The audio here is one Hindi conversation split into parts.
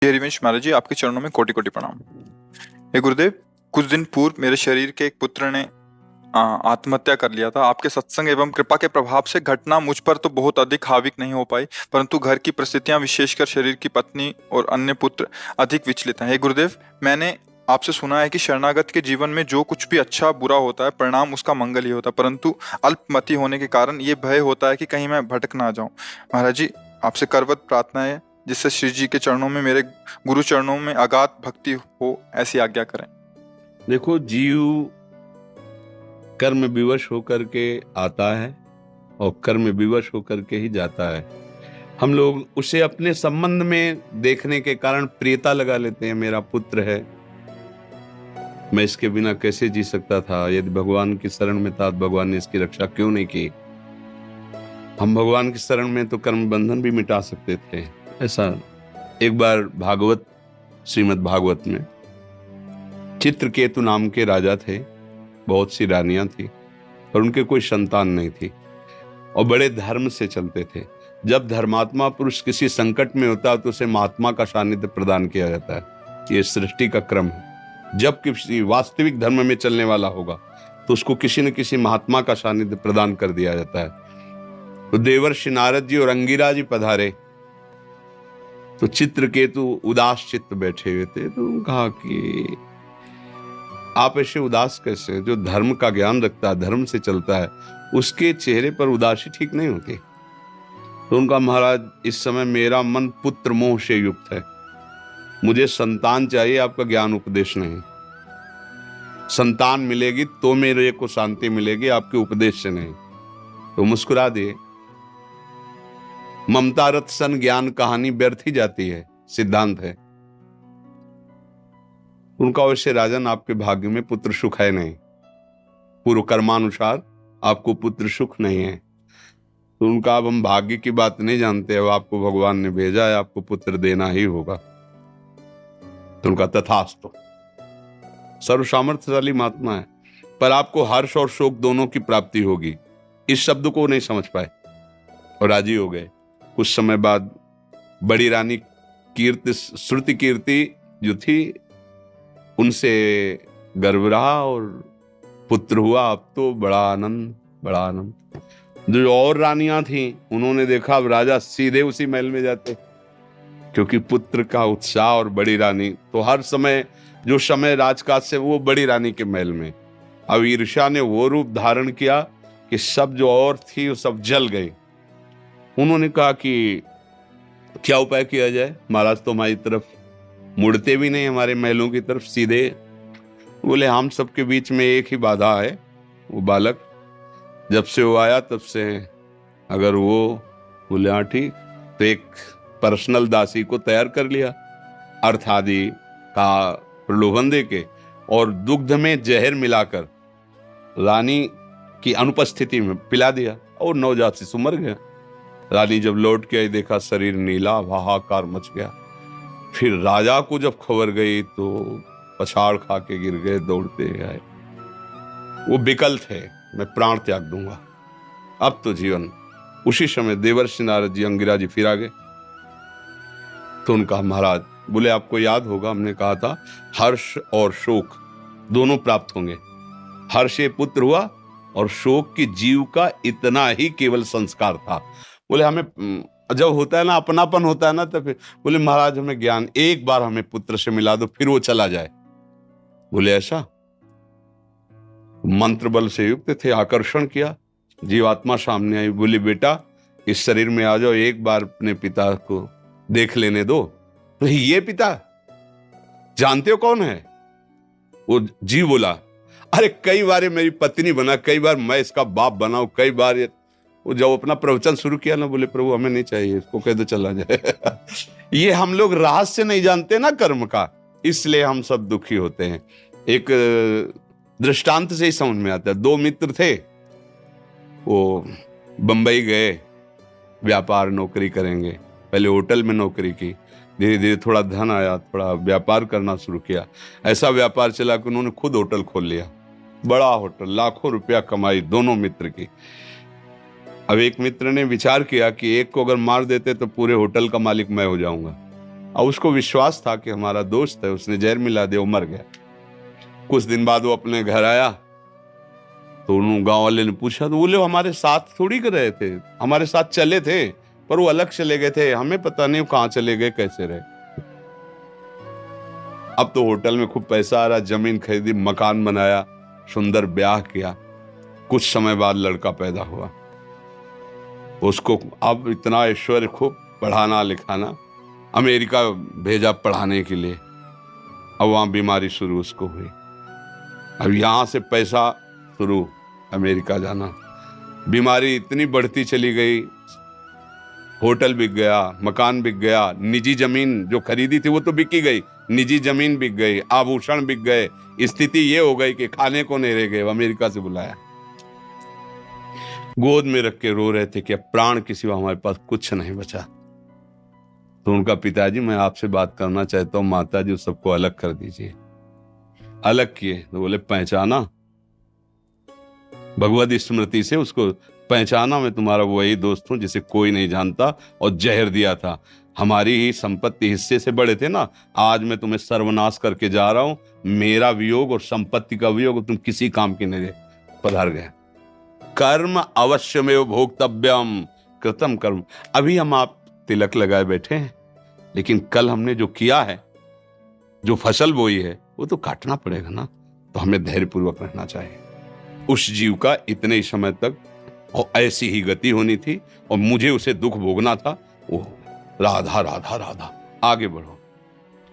ये हरिवंश महाराज जी, आपके चरणों में कोटि कोटि प्रणाम। हे गुरुदेव, कुछ दिन पूर्व मेरे शरीर के एक पुत्र ने आत्महत्या कर लिया था। आपके सत्संग एवं कृपा के प्रभाव से घटना मुझ पर तो बहुत अधिक हावी नहीं हो पाई, परंतु घर की परिस्थितियां, विशेषकर शरीर की पत्नी और अन्य पुत्र अधिक विचलित हैं। हे गुरुदेव, मैंने आपसे सुना है कि शरणागत के जीवन में जो कुछ भी अच्छा बुरा होता है, परिणाम उसका मंगल ही होता है, परंतु अल्पमति होने के कारण ये भय होता है कि कहीं मैं भटक ना जाऊं। महाराज जी, आपसे करवत प्रार्थना है, जिससे श्री जी के चरणों में, मेरे गुरु चरणों में अगाध भक्ति हो, ऐसी आज्ञा करें। देखो, जीव कर्म विवश होकर के आता है और कर्म विवश होकर के ही जाता है। हम लोग उसे अपने संबंध में देखने के कारण प्रियता लगा लेते हैं। मेरा पुत्र है, मैं इसके बिना कैसे जी सकता था, यदि भगवान की शरण में था तो भगवान ने इसकी रक्षा क्यों नहीं की। हम भगवान की शरण में तो कर्म बंधन भी मिटा सकते थे। ऐसा एक बार भागवत, श्रीमद् भागवत में चित्रकेतु नाम के राजा थे। बहुत सी रानियां थी और उनके कोई संतान नहीं थी और बड़े धर्म से चलते थे। जब धर्मात्मा पुरुष किसी संकट में होता है तो उसे महात्मा का सानिध्य प्रदान किया जाता है। ये सृष्टि का क्रम है। जब किसी वास्तविक धर्म में चलने वाला होगा तो उसको किसी न किसी महात्मा का सानिध्य प्रदान कर दिया जाता है। तो देवर्षि नारद जी और अंगिरा जी पधारे तो चित्रकेतु उदास चित्त बैठे हुए थे। तो कहा कि आप ऐसे उदास कैसे? जो धर्म का ज्ञान रखता है, धर्म से चलता है, उसके चेहरे पर उदासी ठीक नहीं होती। तो उनका, महाराज, इस समय मेरा मन पुत्र मोह से युक्त है। मुझे संतान चाहिए, आपका ज्ञान उपदेश नहीं। संतान मिलेगी तो मेरे को शांति मिलेगी, आपके उपदेश से नहीं। तो मुस्कुरा दिए। ममता रथ सन ज्ञान कहानी व्यर्थ ही जाती है, सिद्धांत है उनका। वैसे राजन, आपके भाग्य में पुत्र सुख है नहीं, पूर्व कर्मानुसार आपको पुत्र सुख नहीं है। तो उनका, अब हम भाग्य की बात नहीं जानते, अब आपको भगवान ने भेजा है, आपको पुत्र देना ही होगा। तो उनका, तथास्तु। सर्व सामर्थ्यशाली महात्मा है, पर आपको हर्ष और शोक दोनों की प्राप्ति होगी। इस शब्द को नहीं समझ पाए और राजी हो गए। कुछ समय बाद बड़ी रानी कीर्ति, श्रुति कीर्ति जो थी, उनसे गर्भ रहा और पुत्र हुआ। अब तो बड़ा आनंद, बड़ा आनंद। जो और रानियां थीं, उन्होंने देखा अब राजा सीधे उसी महल में जाते, क्योंकि पुत्र का उत्साह। और बड़ी रानी तो हर समय, जो समय राजकाज से, वो बड़ी रानी के महल में। अब ईर्ष्या ने वो रूप धारण किया कि सब जो और थी वो सब जल गई। उन्होंने कहा कि क्या उपाय किया जाए? महाराज तो हमारी तरफ मुड़ते भी नहीं, हमारे महलों की तरफ सीधे। बोले, हम सबके बीच में एक ही बाधा है, वो बालक। जब से वो आया तब से, अगर वो, बोले हाँ ठीक, तो एक पर्सनल दासी को तैयार कर लिया, अर्थ आदि का प्रलोभन दे के, और दुग्ध में जहर मिलाकर रानी की अनुपस्थिति में पिला दिया और नवजात शिशु मर गया। रानी जब लौट के आई, देखा शरीर नीला, हाहाकार मच गया। फिर राजा को जब खबर गई तो पछाड़ खा के गिर गए, दौड़ते आए। वो विकल थे, मैं प्राण त्याग दूंगा, अब तो जीवन। उसी समय देवर्षि नारद जी, अंगिरा जी फिर आ गए। तो उनका, महाराज, बोले आपको याद होगा हमने कहा था हर्ष और शोक दोनों प्राप्त होंगे। हर्ष ये पुत्र हुआ और शोक की जीव का इतना ही केवल संस्कार था। बोले, हमें जब होता है ना, अपनापन होता है ना, तो फिर बोले, महाराज हमें ज्ञान एक बार हमें पुत्र से मिला दो, फिर वो चला जाए। बोले, ऐसा? मंत्र बल से युक्त थे, आकर्षण किया, जीवात्मा सामने आई। बोली, बेटा इस शरीर में आ जाओ, एक बार अपने पिता को देख लेने दो। तो ये पिता जानते हो कौन है? वो जीव बोला, अरे कई बार मेरी पत्नी बना, कई बार मैं इसका बाप बना, कई बार। वो जब अपना प्रवचन शुरू किया ना, बोले, प्रभु हमें नहीं चाहिए, इसको कह दो चला जाए। ये हम लोग रहस्य नहीं जानते ना कर्म का, इसलिए हम सब दुखी होते हैं। एक दृष्टांत से ही समझ में आता है। दो मित्र थे, वो बंबई गए, व्यापार नौकरी करेंगे। पहले होटल में नौकरी की, धीरे धीरे थोड़ा धन आया, थोड़ा व्यापार करना शुरू किया। ऐसा व्यापार चला कि उन्होंने खुद होटल खोल लिया, बड़ा होटल, लाखों रुपया कमाई दोनों मित्र की। अब एक मित्र ने विचार किया कि एक को अगर मार देते तो पूरे होटल का मालिक मैं हो जाऊंगा। और उसको विश्वास था कि हमारा दोस्त है, उसने जहर मिला दिया, वो मर गया। कुछ दिन बाद वो अपने घर आया तो उन गांव वाले ने पूछा, तो बोले हमारे साथ थोड़ी कर रहे थे, हमारे साथ चले थे पर वो अलग चले गए थे, हमें पता नहीं वो कहाँ चले गए, कैसे रहे। अब तो होटल में खूब पैसा आ रहा, जमीन खरीदी, मकान बनाया, सुंदर ब्याह किया। कुछ समय बाद लड़का पैदा हुआ, उसको अब इतना ऐश्वर्य, खूब पढ़ाना लिखाना, अमेरिका भेजा पढ़ाने के लिए। अब वहाँ बीमारी शुरू उसको हुई, अब यहाँ से पैसा शुरू, अमेरिका जाना, बीमारी इतनी बढ़ती चली गई, होटल बिक गया, मकान बिक गया, निजी जमीन जो खरीदी थी वो तो बिकी गई, निजी जमीन बिक गई, आभूषण बिक गए, स्थिति ये हो गई कि खाने को नहीं रह गए। अमेरिका से बुलाया, गोद में रख के रो रहे थे कि अब प्राण के सिवा हमारे पास कुछ नहीं बचा। तो उनका पिताजी, मैं आपसे बात करना चाहता हूँ, माता जी सबको अलग कर दीजिए। अलग किए तो बोले पहचाना, भगवत स्मृति से उसको पहचाना, मैं तुम्हारा वही दोस्त हूं जिसे कोई नहीं जानता, और जहर दिया था, हमारी ही संपत्ति हिस्से से बड़े थे ना, आज मैं तुम्हें सर्वनाश करके जा रहा हूं, मेरा वियोग और संपत्ति का वियोग तुम किसी काम की नहीं रहे। पधार गए। कर्म अवश्यमेव भोक्तव्यम कृतम कर्म। अभी हम आप तिलक लगाए बैठे हैं, लेकिन कल हमने जो किया है, जो फसल बोई है, वो तो काटना पड़ेगा ना। तो हमें धैर्यपूर्वक रहना चाहिए। उस जीव का इतने ही समय तक और ऐसी ही गति होनी थी, और मुझे उसे दुख भोगना था। वो राधा राधा राधा, आगे बढ़ो,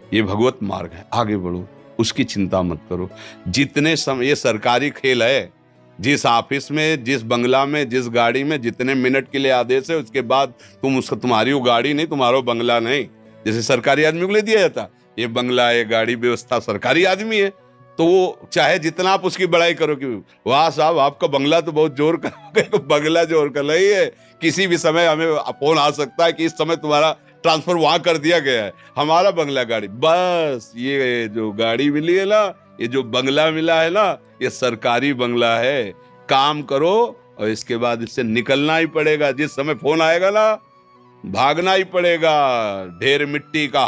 ये भगवत मार्ग है, आगे बढ़ो, उसकी चिंता मत करो। जितने समय, ये सरकारी खेल है, जिस ऑफिस में, जिस बंगला में, जिस गाड़ी में जितने मिनट के लिए आदेश है, उसके बाद तुम उसका, तुम्हारी वो गाड़ी नहीं, तुम्हारा बंगला नहीं। जैसे सरकारी आदमी को ले दिया जाता, ये बंगला, ये गाड़ी व्यवस्था, सरकारी आदमी है, तो वो चाहे जितना आप उसकी बड़ाई करो कि वाह साहब आपका बंगला तो बहुत जोर का बंगला जोर का नहीं है, किसी भी समय हमें फोन आ सकता है कि इस समय तुम्हारा ट्रांसफर वहां कर दिया गया है। हमारा बंगला गाड़ी, बस ये जो गाड़ी मिली है ना, ये जो बंगला मिला है ना, ये सरकारी बंगला है। काम करो और इसके बाद इससे निकलना ही पड़ेगा। जिस समय फोन आएगा ना, भागना ही पड़ेगा। ढेर मिट्टी का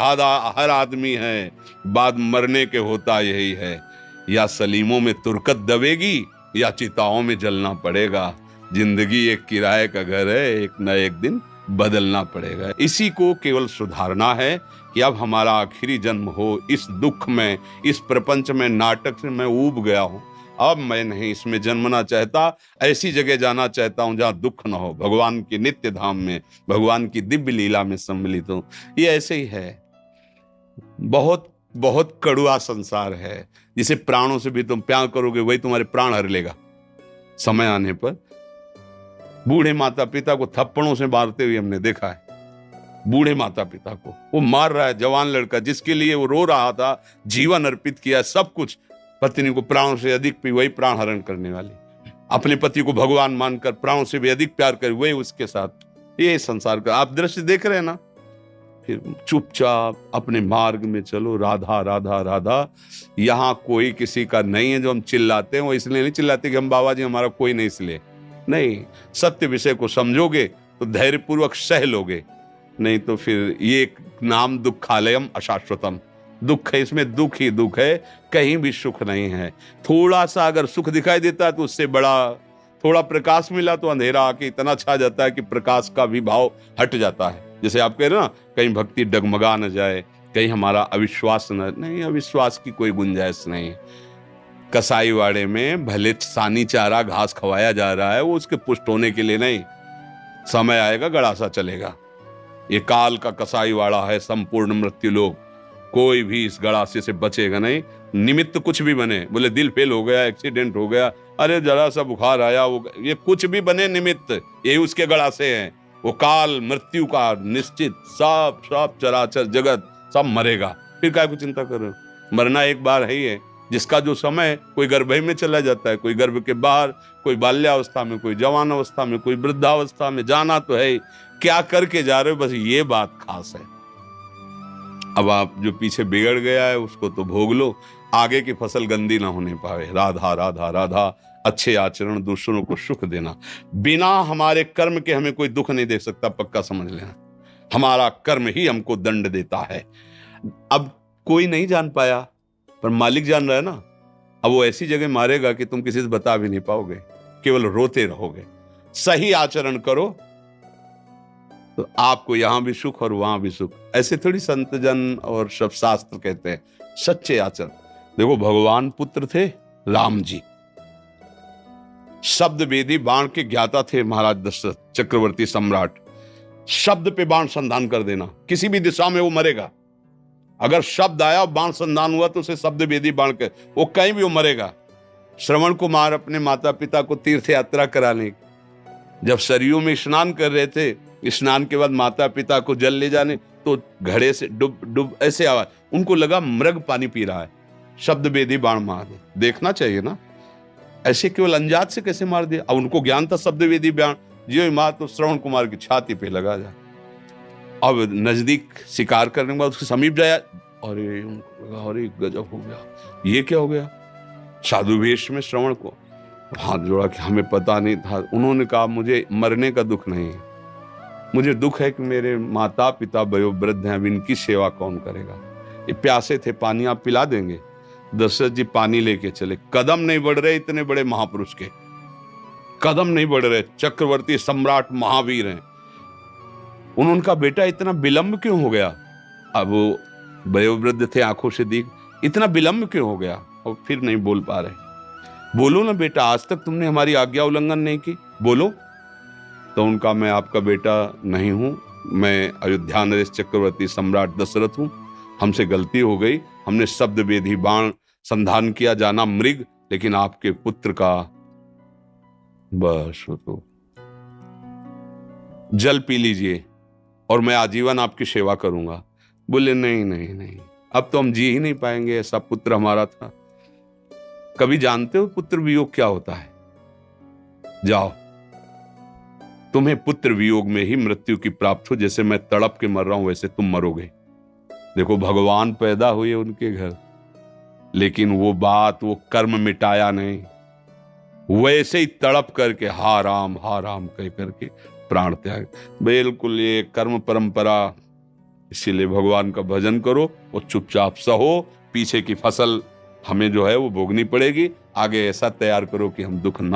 हर आदमी है, बाद मरने के होता यही है, या सलीमों में तुरकत दबेगी या चिताओं में जलना पड़ेगा। जिंदगी एक किराए का घर है, एक न एक दिन बदलना पड़ेगा। इसी को केवल सुधारना है कि अब हमारा आखिरी जन्म हो। इस दुख में, इस प्रपंच में, नाटक से मैं ऊब गया हूं, अब मैं नहीं इसमें जन्मना चाहता। ऐसी जगह जाना चाहता हूं जहां दुख न हो, भगवान के नित्य धाम में, भगवान की दिव्य लीला में सम्मिलित हूं। ये ऐसे ही है, बहुत बहुत कड़ुआ संसार है, जिसे प्राणों से भी तुम प्यार करोगे वही तुम्हारे प्राण हर लेगा। समय आने पर बूढ़े माता पिता को थप्पड़ों से मारते हुए हमने देखा है। बूढ़े माता पिता को वो मार रहा है, जवान लड़का जिसके लिए वो रो रहा था, जीवन अर्पित किया, सब कुछ, पत्नी को प्राणों से अधिक भी वही प्राण हरण करने वाली, अपने पति को भगवान मानकर प्राणों से भी अधिक प्यार कर वही उसके साथ। ये संसार का आप दृश्य देख रहे हैं ना। फिर चुपचाप अपने मार्ग में चलो, राधा राधा राधा। यहाँ कोई किसी का नहीं है। जो हम चिल्लाते हैं वो इसलिए नहीं चिल्लाते कि हम बाबा जी हमारा कोई नहीं, इसलिए नहीं। सत्य विषय को समझोगे तो धैर्यपूर्वक सह लोगे, नहीं तो फिर ये नाम दुखालयम अशाश्वतम, दुख है, इसमें दुख ही दुख है, कहीं भी सुख नहीं है। थोड़ा सा अगर सुख दिखाई देता है तो उससे बड़ा, थोड़ा प्रकाश मिला तो अंधेरा आके इतना छा जाता है कि प्रकाश का भी भाव हट जाता है। जैसे आप कह रहे हो ना, कहीं भक्ति डगमगा न जाए, कहीं हमारा अविश्वास नहीं, अविश्वास की कोई गुंजाइश नहीं। कसाई वाड़े में भले सानी चारा घास खवाया जा रहा है, वो उसके पुष्ट होने के लिए नहीं। समय आएगा गड़ासा चलेगा। ये काल का कसाई वाड़ा है, संपूर्ण मृत्यु लोक। कोई भी इस गड़ासे से बचेगा नहीं। निमित्त कुछ भी बने, बोले दिल फेल हो गया, एक्सीडेंट हो गया, अरे जरा सा बुखार आया, वो ये कुछ भी बने निमित्त, यही उसके गड़ासे हैं। वो काल मृत्यु का निश्चित, सब सब चराचर जगत सब मरेगा। फिर काय को चिंता करो, मरना एक बार है ही है। जिसका जो समय, कोई गर्भ में चला जाता है, कोई गर्भ के बाहर, कोई बाल्यावस्था में, कोई जवान अवस्था में, कोई वृद्धावस्था में, जाना तो है। क्या करके जा रहे हो, बस ये बात खास है। अब आप जो पीछे बिगड़ गया है उसको तो भोग लो, आगे की फसल गंदी ना होने पावे। राधा राधा राधा। अच्छे आचरण, दूसरों को सुख देना। बिना हमारे कर्म के हमें कोई दुख नहीं दे सकता, पक्का समझ लेना। हमारा कर्म ही हमको दंड देता है। अब कोई नहीं जान पाया, पर मालिक जान रहा है ना। अब वो ऐसी जगह मारेगा कि तुम किसी से बता भी नहीं पाओगे, केवल रोते रहोगे। सही आचरण करो तो आपको यहां भी सुख और वहां भी सुख। ऐसे थोड़ी संत जन और सब शास्त्र कहते हैं, सच्चे आचरण। देखो, भगवान पुत्र थे राम जी, शब्द वेदी बाण के ज्ञाता थे महाराज दशरथ चक्रवर्ती सम्राट। शब्द पे बाण संधान कर देना, किसी भी दिशा में वो मरेगा। अगर शब्द आया और बाण संधान हुआ तो उसे शब्द वेदी बाण के, वो कहीं भी वो मरेगा। श्रवण कुमार अपने माता पिता को तीर्थ यात्रा कराने, जब सरयू में स्नान कर रहे थे, स्नान के बाद माता पिता को जल ले जाने, तो घड़े से डुब डुब ऐसे आवाज, उनको लगा मृग पानी पी रहा है, शब्द वेदी बाण मार दे। देखना चाहिए ना, ऐसे केवल अंजात से कैसे मार दिया। अब उनको ज्ञान था शब्द वेदी बाण, जियो मार तो श्रवण कुमार की छाती पे लगा जा। अब नजदीक शिकार करने के बाद उसके समीप जाया, अरे उनको लगा अरे गजब हो गया, ये क्या हो गया। साधु वेश में श्रवण को हाथ जोड़ा कि हमें पता नहीं था। उन्होंने कहा मुझे मरने का दुख नहीं है, मुझे दुख है कि मेरे माता पिता वयोवृद्ध हैं, अब इनकी सेवा कौन करेगा। ये प्यासे थे, पानी आप पिला देंगे। दशरथ जी पानी लेके चले, कदम नहीं बढ़ रहे, इतने बड़े महापुरुष के कदम नहीं बढ़ रहे, चक्रवर्ती सम्राट महावीर हैं। उन्होंने कहा बेटा इतना विलंब क्यों हो गया। अब वो वयोवृद्ध थे, आंखों से दिख, इतना विलंब क्यों हो गया। और फिर नहीं बोल पा रहे। बोलो ना बेटा, आज तक तुमने हमारी आज्ञा उल्लंघन नहीं की, बोलो। तो उनका मैं आपका बेटा नहीं हूं, मैं अयोध्या नरेश चक्रवर्ती सम्राट दशरथ हूं, हमसे गलती हो गई, हमने शब्द वेदी बाण संधान किया, जाना मृग, लेकिन आपके पुत्र का बस तो जल पी लीजिए और मैं आजीवन आपकी सेवा करूंगा। बोले नहीं नहीं नहीं, अब तो हम जी ही नहीं पाएंगे, ऐसा पुत्र हमारा था। कभी जानते हो पुत्र वियोग क्या होता है। जाओ, तुम्हें पुत्र वियोग में ही मृत्यु की प्राप्त हो, जैसे मैं तड़प के मर रहा हूं वैसे तुम मरोगे। देखो, भगवान पैदा हुए उनके घर, लेकिन वो बात, वो कर्म मिटाया नहीं, वैसे ही तड़प करके हा राम कह करके प्राण त्याग। बिल्कुल ये कर्म परंपरा, इसीलिए भगवान का भजन करो और चुपचाप सहो। पीछे की फसल हमें जो है वो भोगनी पड़ेगी, आगे ऐसा तैयार करो कि हम दुख ना